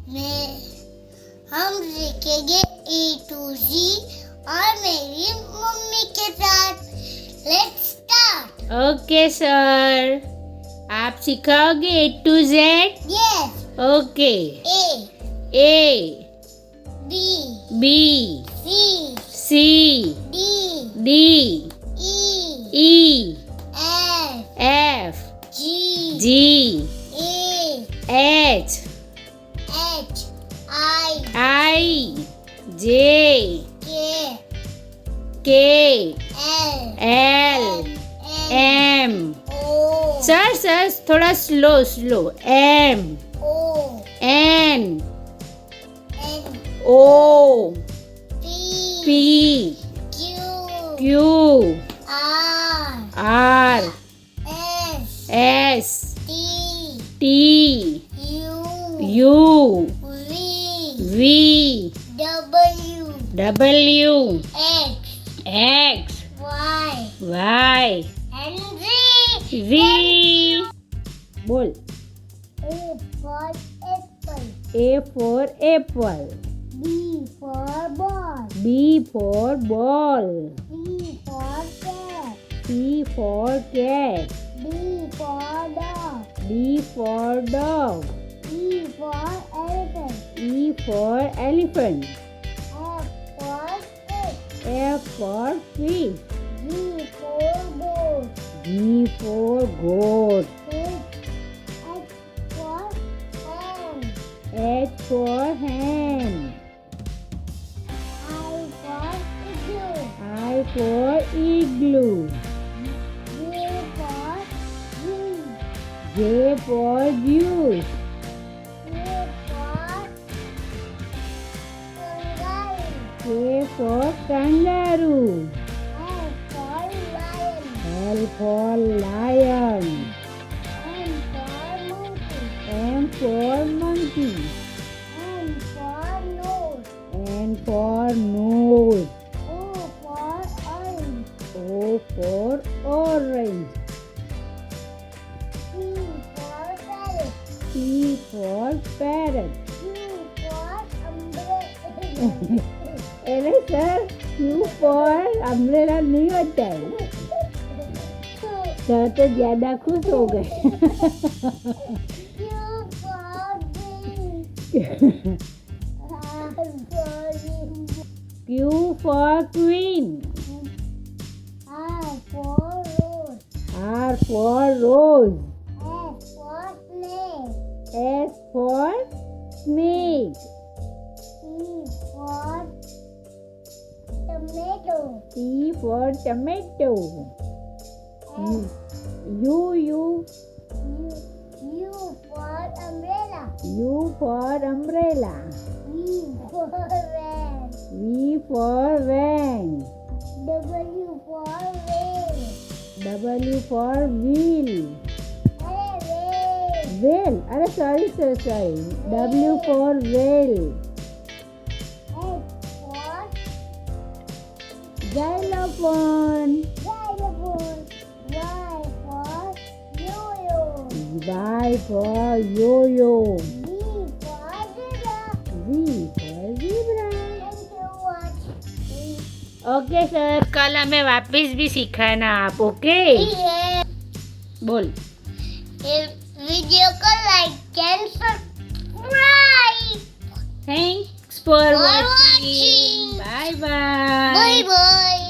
में हम सीखेंगे A to Z और मेरी मम्मी के साथ। Let's start. ओके सर, आप सिखाओगे A to Z? Yes. Okay. A A B B C C D D E E F F G G A H H I I J K K L L M O sir थोड़ा slow M O N N O P P Q Q R R S S T T U U V V W W X X Y Y and Z. Z बोल। A for apple. A for apple, B for ball. B for ball, C for cat. C for cat, D for dog. D for dog, E for elephant. E for elephant, F for fish. F for fish, G for goat. G for goat, H for hen. H for hen, I for igloo. I for igloo, J for juice. J for juice, K for kangaroo. K for kangaroo, L for lion. L for lion, M for monkey. M for monkey, N for nose. N for nose, O for orange. O for orange, P for parrot. P for parrot. Q for umbrella. अरे sir Q for umbrella नहीं होता है। Sir तो ज्यादा खुश हो गए। Q for queen, R for rose. R for rose, S for snake. S for snake, T for tomato. T for tomato, S U U for umbrella. U for umbrella, V for van. V for van, W for whale. W for wheel, Whale. whale, अरे sorry sir, sorry, W for whale, X for xylophone, xylophone. Y for yo-yo. Y for yo-yo, Z for zebra. Z for zebra. Thank you for watching. Okay sir, कल हमें वापस भी सिखाना आप, okay? बोल। Video को like and subscribe. Thanks for For watching. watching. Bye bye. Bye bye.